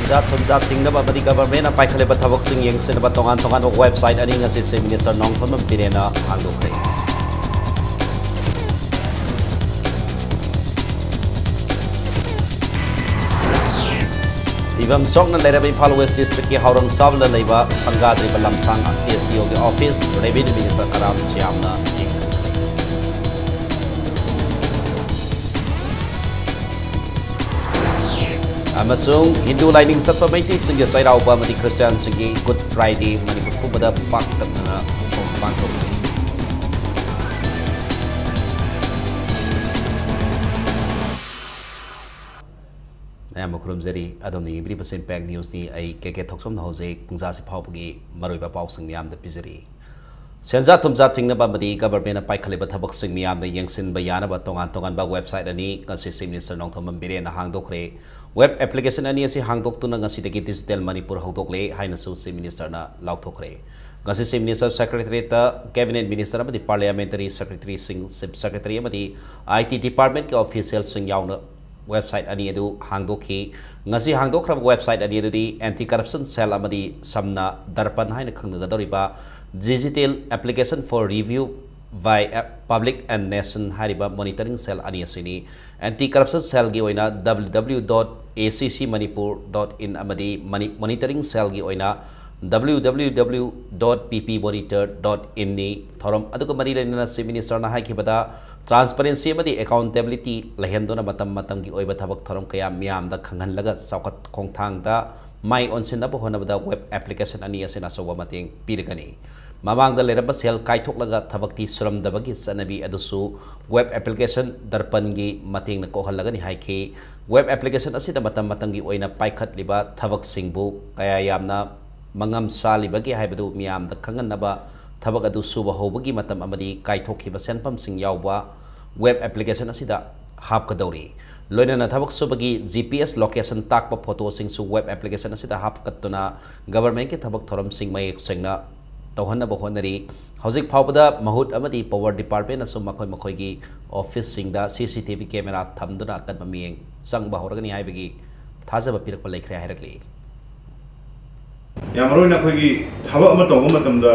Senjat Thumjat Tingnaba Badi Government Paikhaleba Thabak Sing Yang Sinaba Tongan Tongan website Ani Ngasi Si Minister Nongthon Pirena Hangdokre. Ivam Songna Lerabi Palo West District Ki Haurang Savla Leba Sangadri Balamsang SDO Ki Office Revenue Minister Karam Siamna Yingsin. Amasung Hindu lining Satpa Maiti Singya Sairau Bamati Christian Singi Good Friday Manipur Kubada Pak Tanana Bangkok. Makurum Zeri Adoni 3% Pack News ni ay keke Toksum Hose Kungza si Paugi Maruiba Pausing Miam the Pizeri. Senza Tumza Tingna Bamadi Government Paikaliba Taboxing Miam the Yangsin Bayana Batongan Tongan ba website ani Consisting Minister Nongthom Bire na Hangdokre web application ani si Hangdok to Nangasi Digital Manipur Hongdokle Hainasu si Minister na Lautokre. Consisting Minister Secretary Cabinet Minister of the Parliamentary Secretary Sing Secretary of the IT Department officials Sing Yauna website ani edu hangdokhi ngasi hangdokhrab website ani edu di anti corruption cell amadi samna darpan haina khangnagadoriba digital application for review by public and nation hariba monitoring cell ani asini anti corruption cell gi oina www.accmanipur.in amadi monitoring cell gi oina www.ppmonitor.in ni thorom aduga mari lena si minister na haikibada transparency amadi accountability lahendona matam gi oiba thabak thorom kaya miam da khangan laga saukat khongthang da mai onsin abo honabada web application ani asena sowa mating pirgani mamang da leraba sel kaithok laga thabakti suram dabagi sanabi adusu web application darpan gi mating na kohal laga ni haike web application asida matam gi oina paikhat liba thabak singbu kaya yamna mangam sali bagi haibadu miam da khangan naba thabak adu suba hobagi matam amadi kaithokhiba senpam sing yawba web application asida hap kadori loina na thabak subagi GPS location takpa photo sing su web application asida hap katuna government ki thabak thoram sing mai sengna tawhanna ba honari hojik phawbada mahut amadi power department asu makoi gi office sing da CCTV camera thamduna kan mamieng sang ba horagani haibagi thajaba pirakpa laikhre hairakli yamroina khogi thaba ama tawba matamda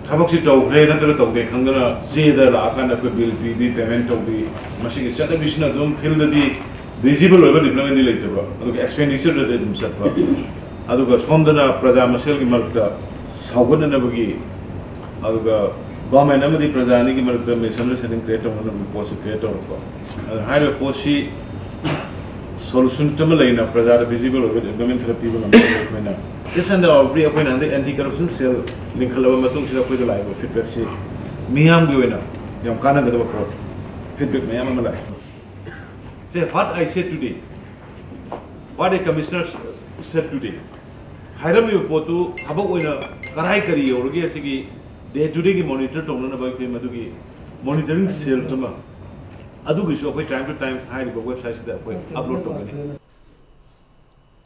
thabak si tawgre natra tawge khangana seda la akana ko bill bi payment tawbi machine chata bishna dum field di visible over deployment ni leitaba adu expenditure de dum satwa adu ga sondana praja masel gi marta sawgana na bagi adu ga government amadi praja ni gi marta misunderstanding create on na post create on ko high post si solution tamalaina praja visible over deployment therapy ko na this and every appointment anti corruption cell linkhalaba matung sila ko live feedback si miyam gi wena yam kana ga ko feedback miyam amala say what I said today, what a commissioner said today. Hiram you go to habak wena karai kari orgi asigi day today ki monitor tongna ba ki madugi monitoring cell tama adu gi show time to time hide go website da upload tongani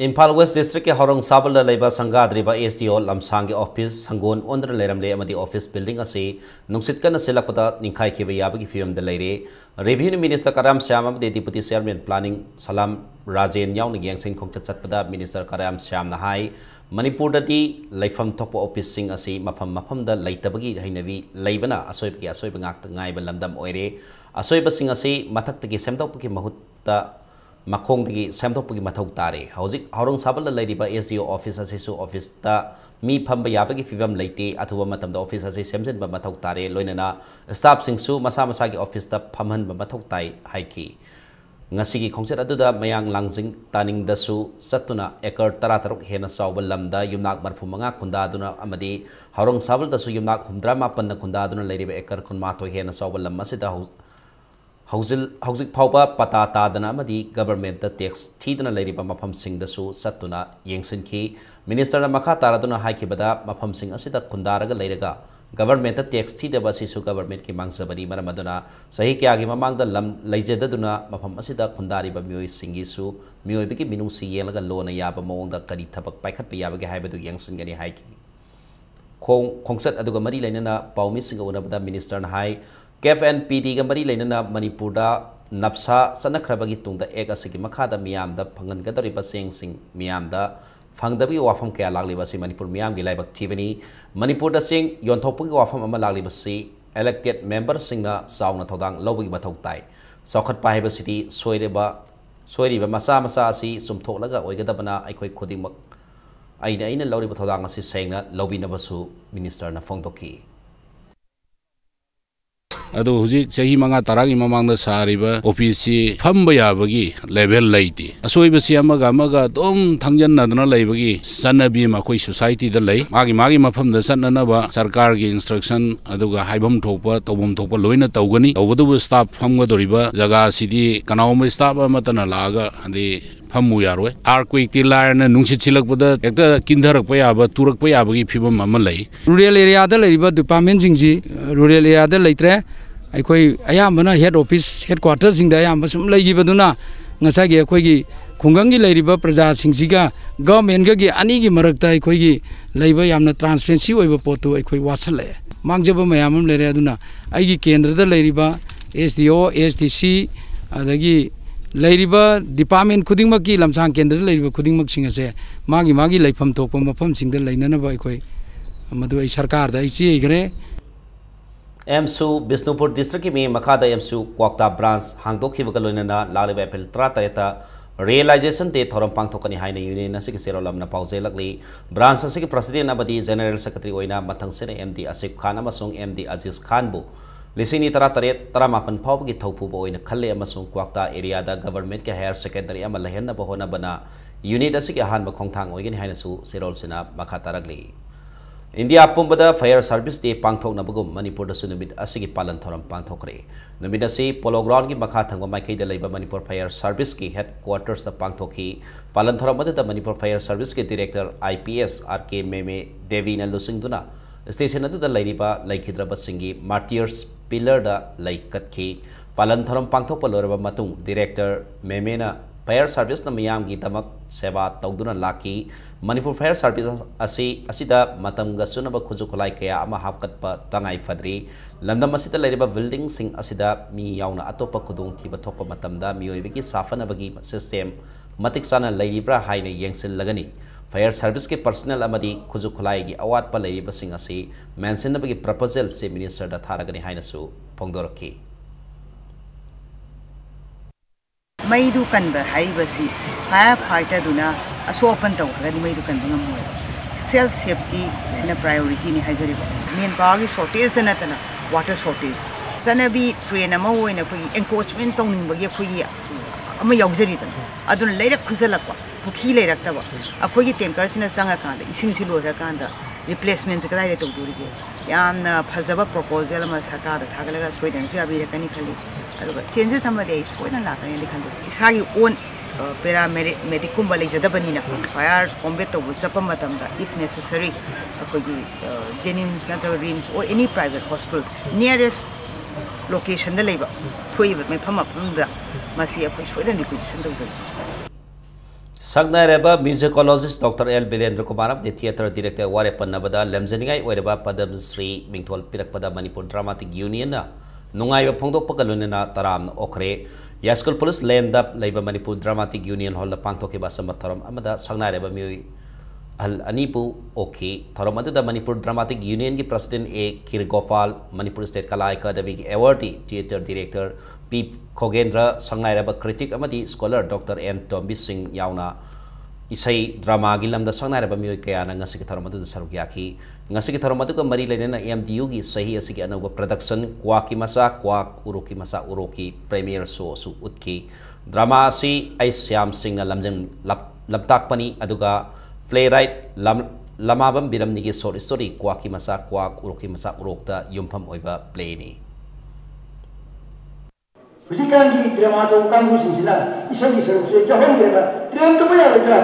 Impal West District ke Horong Sabal Laiba Sangadriba SDO Lamsang office Sangon Ondra Leramle Amadi office building ase Nungsit Kana Selapata Ninkai Kiba Yabagi Film the Lady Revenue Minister Karam Syam the Deputy Chairman Planning Salam Rajen Yaung Yang Sing Kong Chatpada Minister Karam Syam Nahai Manipur Dati Laifam Topo Office Sing ase Mapam da Laitabagi Hainavi Laibana Asoip Ki Asoip Ngak Ngai Balandam Oire Asoip Sing ase Matak Tiki Semtoki Mahuta Makong dagi samthokpagi mathau tare hojik horong sabal laidiba SDO office asesu office ta mi phamba yabagi fibam leite athuba matamda office ase semjen ba mathau tare loinana staff singsu masa gi office ta phamhan ba mathau tai haiki ngasi gi khongchat aduda mayang langjing taning dasu satuna ekar 13 hena sawbal lamda yumnak marfu manga khunda duna amadi horong sabal dasu yumnak humdra mapan na khunda duna laidiba ekar khunma to hena sawbal lam masida Houzik Pauba Pata Tadana Madi government the tax Tidana Lady Mapam Sing the Su Satuna Yangsin Ki Minister Makataraduna Haikibada Mapam Sing Asita Kundaraga Ladega government the tax Tida Basisu government Ki Mangsabadi Maramaduna Sahikiagi Mamang the Lam Lajaduna Mapam Asita Kundari Bamui Singisu Muibiki Minusi Yelaga Lona Yaba Mong the Kadi Tapak Paikat Yabaga Habadu Yangsin Gani Haiki Kongsat Adugamari Lena Paumi Singa Minister High KFNPD Gambari Lena Manipur नप्सा चनख्रबगी तुंगदा एक असगी मखादा मियामदा फंगनगदरिबा सेंगसिंग मियामदा फंगदबगी वाफम कया लागलिबसी मणिपुर मियाम गी लाइबक थीबनी Manipur the Seng योंथोपगी वाफम अमा लागलिबसी elected member singna sauna thodang lobigi mathau tai sokhat paiba city soiriba masa masa asi sumtholaka oigadabana aikoi khodimak aina loriba thodang asi sengna lobina basu minister na phongdoki अदो हुजी चही मंगा तरागी ममांग the सारिबा office C फम बयाबगी level लैती असोइबा सी अमगा अमगा तोम थंगजन नदना लैबगी सनबी मखोई society the लै मागी मफम the सननबा सरकार की instruction अदुगा हाइबम थोपा तोबम थोपा लोइना तौगनी तौबदु स्टाफ फमगदोरिबा जगह सिदी कनावम स्टाफ अमतना लागा अदि फमु यारोय आर्क्वेक ति लारन नुंसित सिलकबदा एकता किंधरक पयाबा तुरक पयाबगी फिबम अम लै रूरल एरिया द लैरिबा डिपार्टमेंट जिंगजी रूरल एरिया द लैत्रे अखोई अयामना हेड ऑफिस हेड क्वार्टर सिंग द अयाम सुम लैगिबदुना ngसागी अखोई खुंगंगी लैरिबा प्रजा सिंगसिगा गवर्नमेंट गी अनि गी मरकता अखोई लैबा यामना ट्रांसपेरेंसी ओइबा पोतु अखोई वासले मांगजबा मयामम लेरे अदुना आइगी केंद्र द लैरिबा एसडीओ एसडीसी अदगी लैरिबा डिपार्टमेंट खुदिंगमक की लमसांग केंद्र लैरिबा खुदिंगमक सिंग असे मागी लैफम थोकपा मफम सिंग द लैननबा अखोई मदु आई सरकार द इची इगरे एमसू बिष्णुपुर डिस्ट्रिक्ट की मी मखादा एमसू क्वाक्ता ब्रांच हांगदोखिबगा लोइनना लागलिबा एप्रिल 13 रियलाइजेशन डे थोरम पांगथोकनी हाइना यूनियन असि सेरोलमना पाउजेलकली ब्रांच असि की प्रेसिडेंट अबदी जनरल सेक्रेटरी ओइना मथंगसेना एमडी आसिफ खान अमसुंग एमडी अजीज खान बु लिसिंग 13 फाउबगी थौफुबो ओइना खल्ले अमसुंग क्वाक्ता एरिया दा गवर्नमेंट के हायर सेकेंडरी अमा लहेनबा होनबना यूनिट असि की अहानबा खोंगथांग ओइगनी हाइनासु सेरोलसिना मखा तारगली इंडिया पुंबदा फायर सर्विस डे पांगथोकनबगुम मणिपुर दसु नुमित असि पालन थोरम पांगथोकरे नुमित असि पोलो ग्राउंड की मखा थंगबा माइकैदा लैबा मणिपुर फायर सर्विस की हेड क्वार्टर्स दा पांगथोकी पालन थोरम मददा मणिपुर फायर सर्विस के डायरेक्टर आईपीएस आरके मेमे देवी न लुसिंगदुना स्टेशन अदुदा लैरिबा लैखिद्रबा सिंगी मार्टियर्स पिलर दा लैकतखी पालन थोरम पांगथोकपा लोरबा मतुंग डायरेक्टर मेमेना फायर सर्विस न मियाम की दमक सेवा तौदुना लाकी मणिपुर फायर सर्विस असिदा मतमगा सुनबा खुजु खुलाई कया अमा हापकतपा तंगाई फद्री लंदम असिदा लैरिबा बिल्डिंग सिंग असिदा मी याउना अतोपा खुदुंग थिबा थोपा मतमदा मियोइबगी साफनबगी सिस्टम मतिक साना लैरिब्रा हाइना येंगसिल फायर सर्विस के पर्सनल अमदी खुजु खुलाई की अवाटपा लैरिबा सिंग असि मेंशनबगी प्रपोजल से मिनिस्टर दा थारगनी हाइनासु फोंगदोरकी मैदू कन्ब हाइबसी फायर फाइटर दुना असोपन तौखलनि मैदू कन्ब ngमोय सेल्फ सेफ्टी सिना प्रायोरिटी नि हाइजरिबा मेन पावर की शॉर्टेज द नतना वाटर शॉर्टेज सनबी ट्रेन अमा ओइना खोगी एनक्रोचमेंट तौनिंबगी खोगी अमा यावजरिदन अदुन लेरक खुजलकवा पुखी लेरक्तबा अखोगी टैंकर सिना संगा कांदा इसिंग सि लोरा कांदा रिप्लेसमेंट से कदाई तौदुरिगे यामना फजबा प्रपोजल अमा सरकार दा थागलगा सोइदन से अबिरकनी खली अदुगा चेंजेस अमदे सोइना लाकनी दिखंदो इसागी ओन पैरामेडिक कुंबा लेजदबनीना फायर कॉम्बैट तौब चपा मतमदा इफ नेसेसरी अखोगी जेनिम्स नत्र रिम्स और any private hospital nearest location द लेबा थोइब मेफम अफमदा मसी अखोई सोइदन रिक्वेजिशन तौजल Sagnareba musicologist Dr. L. Bilendra Kumar the theatre director Warepan Nabada Lemzeningai Wereba Padam Sri Mingtol Pirakpada Manipur Dramatic Union Nungai Pongdo Pakalunina Taram Okre Yaskul Police Land up Labor Manipur Dramatic Union Hall the Pangtoki Basamataram Amada Sagnareba Mui Al Anipu Oki Taramada the Manipur Dramatic Union ki President A. Kirgofal Manipur State Kala Academy Awardee Theatre Director P. Kogendra Sangairaba critic amadi scholar Dr. N. Tombi Singh Yauna Isai drama gilam da Sangairaba Mui Kayana Ngasiki Taramadu Sarugyaki Ngasiki Taramadu Mari Lena MDU gi Sahi Asiki Anova production Kwaki Masa Kwak Uroki Masa Uroki premiere show su Utki drama si Aisyam Singh Lamjan Laptak Pani Aduga playwright Lamabam Biram Nigi short story Kwaki Masa Kwak Uroki Masa Urokta Yumpam Oiva play ni Husikangi dramato kangu sinsila isagi seruse jahon greba tren to baya letra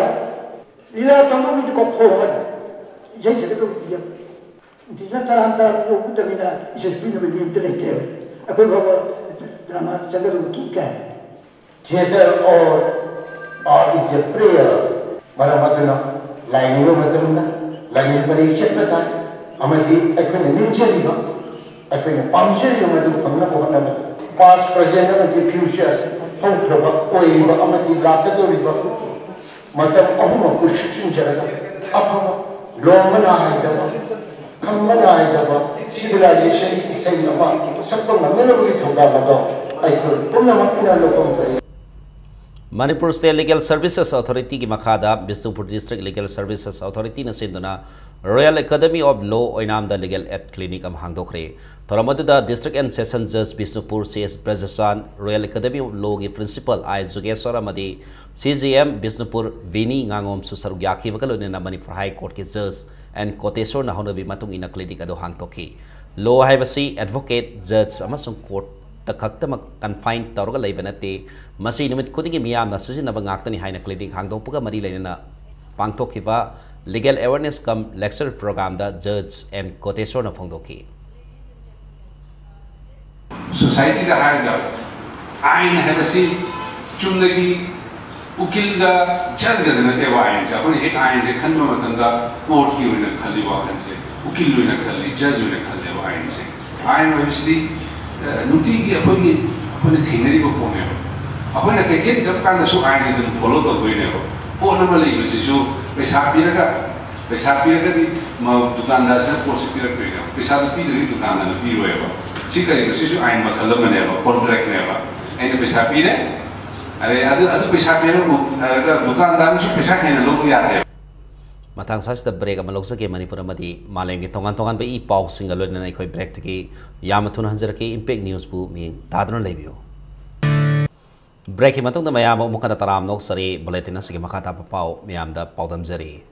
lila tango bit ko thoma jai se to dia disa taranta yo kutamina isespina be intellectual ako baba drama chagaru kika theater or is a prayer maramatuna line lo matamda line parichet ta amadi akone nimchari ba akone pamjari lo madu phamna pohna past, present, and future, hongkraba, oiba, amati, lakadoriba, matam ahuma kushin jaraga, apama, lomana haidaba, kamana haidaba, civilization is saying about something I'm never going to talk about. I could put them up in a local. Manipur State Legal Services Authority ki makhada Bisnupur District Legal Services Authority na sinduna Royal Academy of Law oinamda Legal Aid Clinic am hangdokre thoramadu District and Session Judge Bisnupur CS Prajasan Royal Academy of Law ki Principal I Zugeswara amadi CGM Bisnupur Vini ngangom susaru yaki wakalone na Manipur High Court ki Judge and Kotesor na honabi matung ina clinic ado hangtoki law haibasi advocate judge amasung court takakta confined tawraga leibanate masi nimit khudingi miyamna sujinaba ngaktani haina clinic hangdokpuga mari leina pangthokiba legal awareness cum lecture program da judge and Kotesor na phongdoki society da haida ain habasi chumdagi ukil da judge ga na te wa ain ja kone ek ain je khanba matanda court ki oina khali wa khan se ukil oina khali judge oina khali wa ain se ain obviously nuti ki apone thinari ko pone apone ke chen jab kan su ain de follow to doine ho po na mali bisi su pesa piraga di ma dukandar se course pira pira pesa to pi de dukandar na pi roya ba sikari bisi su ain ma khalam ne ba contract ne ba ain pesa pire are adu pesa pira dukandar su pesa kena lo ya de matang sa break am lok sake Manipur amadi malem ge tongan be I pau single na khoi break ki yamathun hanjar ke impact news bu mi tadron lebiyo break matong da mayam mukana taram nok sari bulletin asige makata pa pau miyam da paudam jari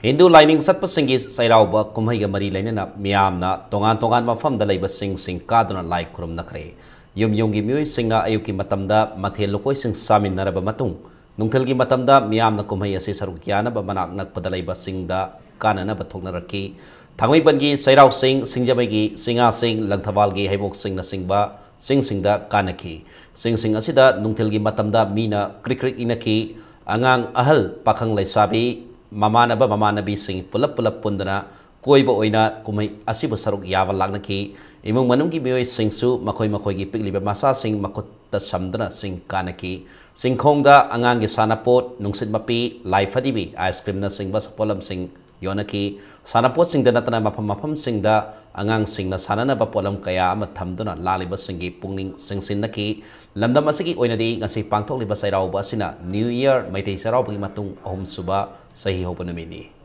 Hindu lining satpa singi sairau ba kumhai ga mari laina na miyam na tongan mafam da leiba sing kaduna like khurum nakre yum gi mioi singna ayuki matamda mathel lokoi sing samin naraba matung nungthel gi matamda miyam na kumhai ase saruk yana ba manak nak padalai ba singda kanana ba thokna rakki thangmai bangi sairau singjabai gi singa sing langthawal gi haibok sing na singba singda kanaki sing asida nungthel gi matamda mina krik inaki angang ahal pakhang laisabi mamanabi sing pulap pundana koiba oina kumai asiba saruk yawa lagnaki imong manung gi mioi singsu makoi gi pikliba masa sing makutta samdana sing kanaki singkhongda angang gi sanapot nungsit mapi life hadibi ice cream na singba sapolam sing yonaki sanapot sing dana tana mafam sing da angang sing na sanana ba polam kaya ama thamduna laliba singi pungning singsinnaki lamdam asigi oinadi ngasi pangthok liba sairau ba sina new year maitei sairau bi matung ahum suba sahi hopanamini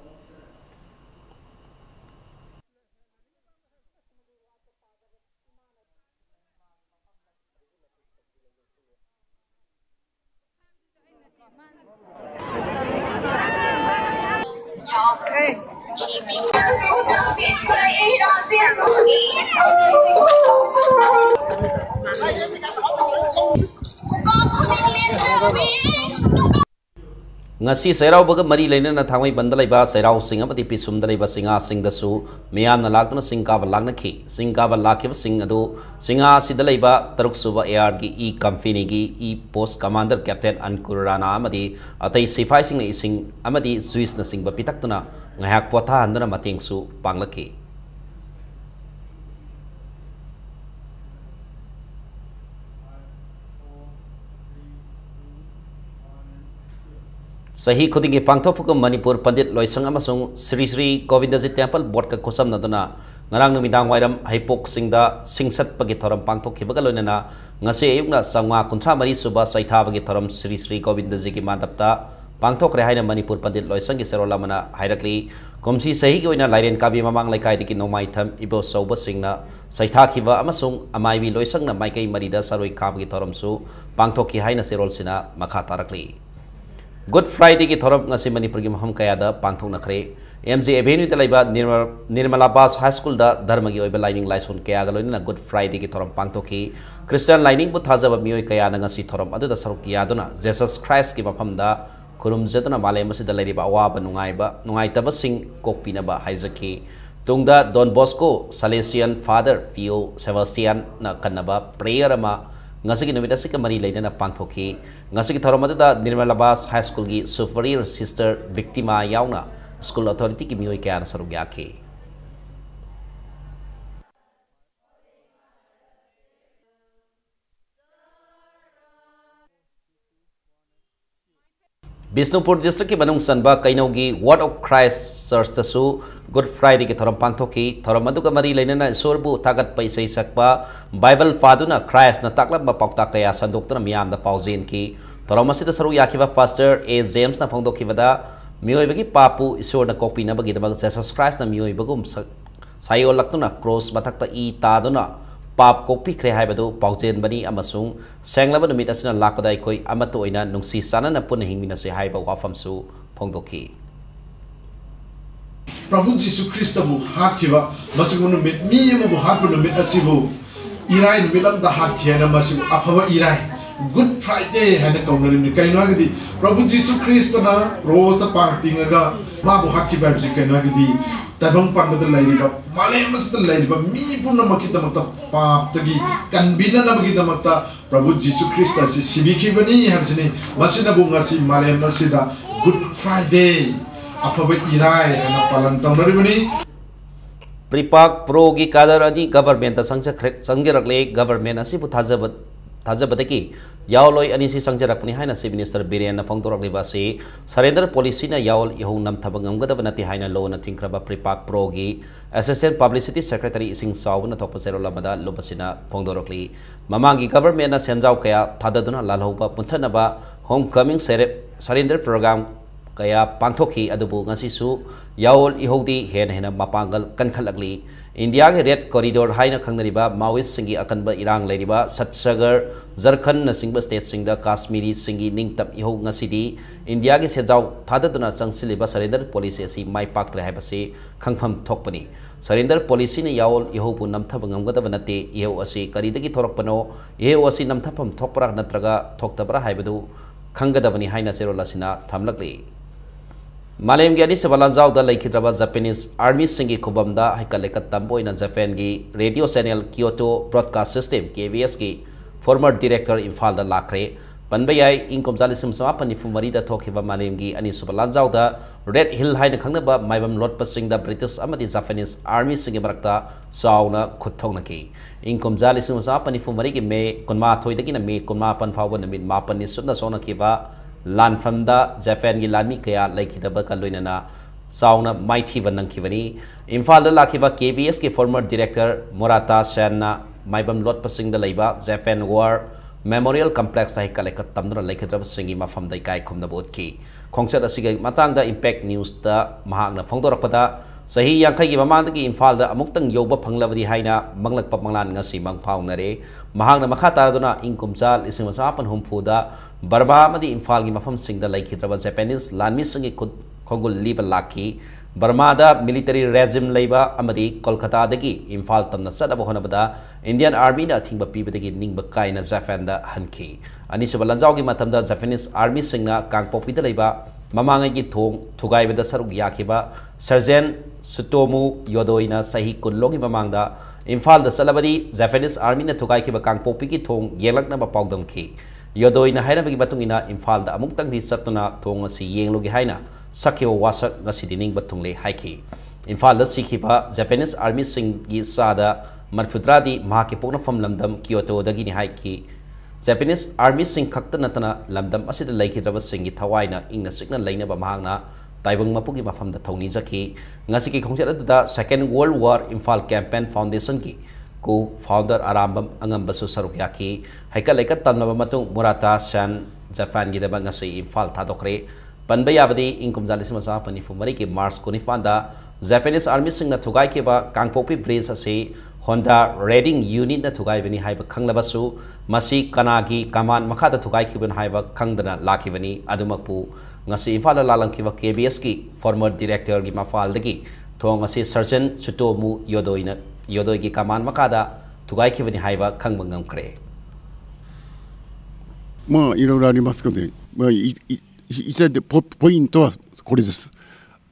ngasi sairau baga mari leina na thangmai bandalai ba sairau sing amati pisum dalai ba singa sing dasu miyam na laktuna sing ka ba lagnaki sing ka ba lakhiba sing adu singa sidalai ba taruk suba AR gi E company gi E post commander captain Ankurana amadi atai sifai sing na ising amadi Swiss na sing ba pitaktuna ngayak potha andana mating su panglaki Sahi khudingi pangthokpuka Manipur Pandit Loisang amasung Sri Govindaji Temple board ka khosam naduna ngarang numidang wairam haipok singda singsat pagi thoram pangthokhibaga loinana ngase ayukna sangwa kunthra mari suba saitha bagi thoram Sri Govindaji ki madapta pangthokre haina Manipur Pandit Loisang ki serola mana hairakli komsi sahi ki oina lairen kabi mamang laikai diki nomai tham ibo sauba singna saitha khiba amasung amaibi Loisang na maikai marida saroi khabagi thoram su pangthokhi haina serol sina makha tarakli Good Friday ki thorap ngasi Manipur ki maham kaya da pangthok nakre MJ Avenue da laiba Nirmala Bas High School da dharma gi oiba lining license kaya galoni na Good Friday ki thorap pangthokhi Christian lining bu thajaba mioi kaya na ngasi thorap adu da saruk yaduna Jesus Christ ki mafam da kurum jetuna malai masi da laiba awaba nungai taba sing kokpina ba haizaki tungda Don Bosco Salesian Father Pio Sebastian na kanaba prayer ama ngasi numida sika mari laina na pangthokhi ngasi thoramada da Nirmala Bas High School gi superior sister victima yauna school authority ki mioi kya na sarugya ke Bisnupur district ki manung sanba kainogi Word of Christ Church tasu Good Friday ki thoram pangthoki thoram aduga mari leinana isorbu tagat paisai sakpa Bible faduna Christ na taklab ba paukta kaya sandokna miyam da paujin ki thoram asida saru yakiba pastor A James na phongdoki bada miyoibagi papu isor na kopi na bagi dabag Jesus Christ na miyoibagum sayo laktuna cross matakta I taduna pap kopi kre haibadu paujen bani amasung senglaba numit asina lakpada ikoi amato oina nungsi sana na pun hingmina se haiba wafamsu phongdoki Prabhu Jisu Krista bu hakhiba masigu numit mi mu hakbu numit asibu irai numilam da hakhiana masigu aphaba irai Good Friday hana kaunari ni kaino agadi Prabhu Jisu Krista na rose ta partinga ma bu hakhiba bisi kaino agadi tabang panbada lairiba malem masda lairiba mi punna makita makta pap tagi kanbina na makita makta Prabhu Jisu Krista si sibiki bani habsini masina bunga si malem masida Good Friday apabat irai hana palan taunari bani Pripak pro gi kadar ani government ta sangjarakle government asi bu thajabadaki yaoloi ani si sangjarakni haina si minister Biren na phongdorakle ba si surrender policy na yaol yahu nam thabangam gada banati haina law na thinkraba Pripak pro gi assistant publicity secretary sing saw na thopasero lamada lobasina phongdorakli mamangi government na senjau kaya thadaduna lalhoba punthanaba homecoming surrender program kaya pangthoki adubu ngasi su yaol ihodi hena mapangal kankhalakli India ke red corridor haina khangnariba Maoist singi akanba irang leiriba Satsagar Jharkhand na singba state singda Kashmiri singi ningtap iho ngasidi India ke sejau thadaduna changsiliba surrender policy asi mai paktre haibase khangpham thokpani surrender policy ne yaol iho bu namthab ngamgada banate iho asi karidagi thorakpano iho asi namthapam thokpra natraga thoktabra haibadu khangadabani haina serolasina thamlakli Malem gi ani sebalanjau da laikhidraba Japanese army singi khubamda haikalekat tamboina Japan gi radio channel Kyoto broadcast system KBS gi former director Imphal da lakre panbayai inkomjali simsama fumari da thokhiba malem gi ani sebalanjau da Red Hill haina khangnaba maibam lot pasing da British amadi Japanese army singi barakta sauna khuthongna ki inkomjali simsama fumari gi me kunma thoidagi na me kunma pan phawba namit mapan ni sudna sona kiba Lanfamda Japan gi lani kaya laikhidaba kaloinana sauna mighty vanangkivani Imphal da lakhiba KBS ke former director Murata Sen na maibam lot pasing da laiba Japan War Memorial Complex sai kalekat tamduna laikhidraba singi mafam dai kai khumna bodki khongchat asiga matangda impact news da mahakna phongdorakpada sahi yankai gi mamangdagi Imphal da amuktang yoba phanglabadi haina manglakpa manglan ngasi mangphaungnare mahakna makhata duna inkumjal isimasapan humfuda Barba amadi Imphal gi mafam singda laikhidraba Japanese lanmi singi khogul liba lakhi Burma da military regime leiba amadi Kolkata dagi Imphal tamna sadaba honabada Indian army na thingba pibadagi ningba kaina Japan da hanki ani sebalanjau gi matamda Japanese army singna kangpopi da leiba mamangai gi thong thugai bada saruk yakhiba Sergeant Sutomu Yodoina sahi kunlogi mamangda Imphal da salabadi Japanese army na thugai khiba kangpopi gi thong yelakna ba paudam ki Yodoina haina bagi batungina Imphal da amuktang di satuna thong asi yenglogi haina sakyo wasak ngasi dining batungle haiki Imphal da sikhiba Japanese army singi sada marpudradi mahake pokna fam lamdam Kyoto dagi ni haiki Japanese army sing khakta natana lamdam asida laikhidraba singi thawaina ingna sikna laina ba mahangna taibang mapugi mafam da thongni jaki ngasi ki khongchat da Second World War Imphal Campaign Foundation ki ko founder arambam angambasu saruk yaki haika laikat tanaba matung Murata Sen Japan gi daba ngasi Imphal thadokre panbayabadi inkumjali simasa fumari ki March konifanda Japanese army sing na thugai ke ba kangpopi bridge ase Honda Reading unit na thugai bani haiba khanglabasu masi kanagi kaman makha da thugai ki ban haiba khangdana lakhibani adumakpu ngasi Imphal lalangkiba KBS ki former director gi mafal dagi thong ase Sergeant Sutomu Yodoi gi kaman makada thugai ki bani haiba khangbangam kre ma iroro arimasu kode ma一でポイントはこれです。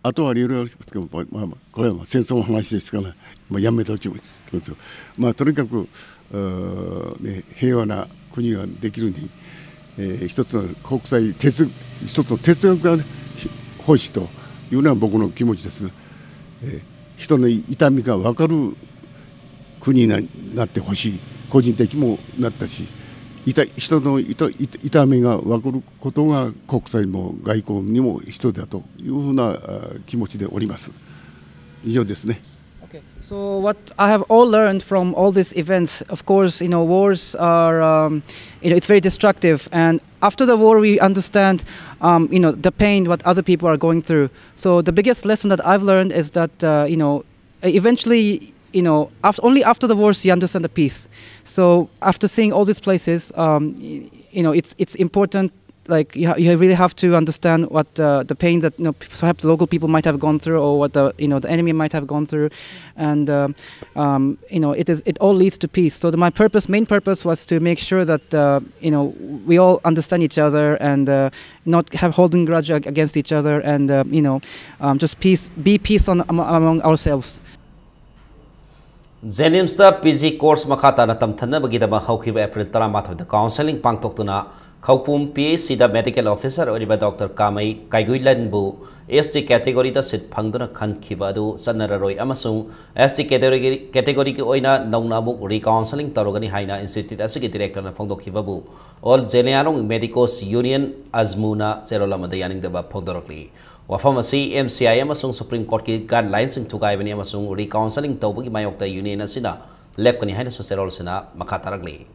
あとはいろいろありますけど、これは戦争の話ですから、やめておきます。とにかく、平和な国ができるに、一つの国際一つの哲学が欲しいというのは僕の気持ちです。人の痛みが分かる国になってほしい。個人的もなったし、人の痛みが分かることが国際も外交にも必要だというふうな気持ちでおります。以上ですね。Okay, so what I have all learned from all these events, of course, wars are, it's very destructive, and after the war we understand, the pain what other people are going through. So the biggest lesson that I've learned is that, eventually, only after the wars you understand the peace. So after seeing all these places, it's important. Like you really have to understand what the pain that perhaps local people might have gone through, or what the enemy might have gone through, and it all leads to peace. So my main purpose was to make sure that we all understand each other and not have holding grudge against each other, and just be peace among ourselves. Jenims the PG course makata na tamthana bagidama haukiba April 13 the counseling pangtoktuna Kaupum PAC the medical officer oriba Dr. Kamai Kaiguilan bu ST category da sit phangduna khankiba du sanararoi amasung ST category ki oina nauna muk recounseling tarogani haina institute asigi director na phangdokhiba bu all Jenianong Medicos Union Azmuna Cherola madayaning da ba phangdorokli Wafam asi MCI amasung Supreme Court ki guidelines sing thugaibani amasung recounseling tawbagi mayokta union asina lepkani haina so Cherol sina makhataragli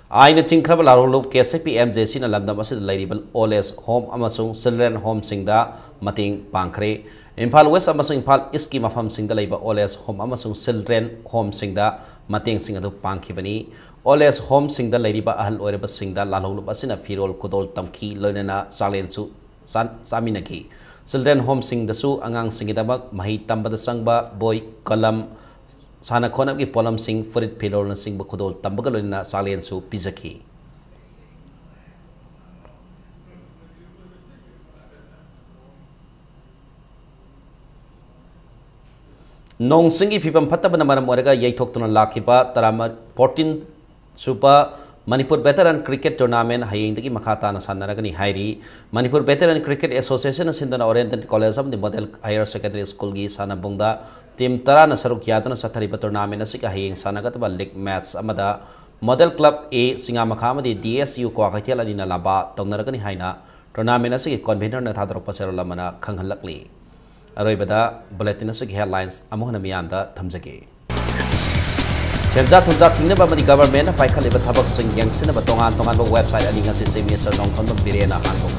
Aina tingkrab larulup KCP MJC na lamdam asid lairibal OLS home amasung children home singda mating pangkre Impal West amasung Impal East ki mafam singda laiba OLS home amasung children home singda mating singadu pangkibani OLS home singda lairiba ahal oreba singda lalulup asina firol kudol tamki loinana salensu saminaki children home singda su angang singidabak mahi tambada sangba boy kalam Sana konam ki polam sing furit pilol na sing bakudol tambagalon na salian su pizaki. Nong singi pipam pata ba naman morega yay tok to na laki pa tarama 14 supa Manipur Veteran Cricket Tournament haying dagi makata na sanara ni Hairi Manipur Veteran Cricket Association na sindana Oriental College of the Model Higher Secondary School gi sana bongda Tim Tara na saruk yata na sa thariba tournament na sika haying sana kataba league match amada Model Club A singa makama di DSU ko akatiala ni nalaba tongnara ni haina tournament na siki convener na thadrok pasero lamana khanghalakli aroy bada bulletin na siki headlines amo na miyamda thamjage Senja tunja tingna ba mani government na paikali ba thabak sing yang sina ba tongan ba website ali nga si Minister nong kon birena hangkok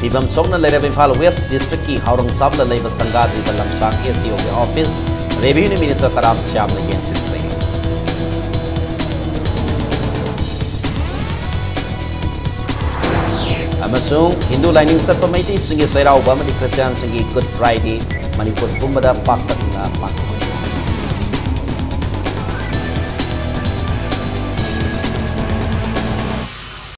Ibam song na lere Impal West District ki Haurong Sabla Laiba Sangadri Balamsang SDO ke office Revenue Minister Karam Syam na yan sintre. Amasung Hindu lining sa pamaiti singi sairaw ba mani Christian singi Good Friday Manipur pumbada pakta nga pakta.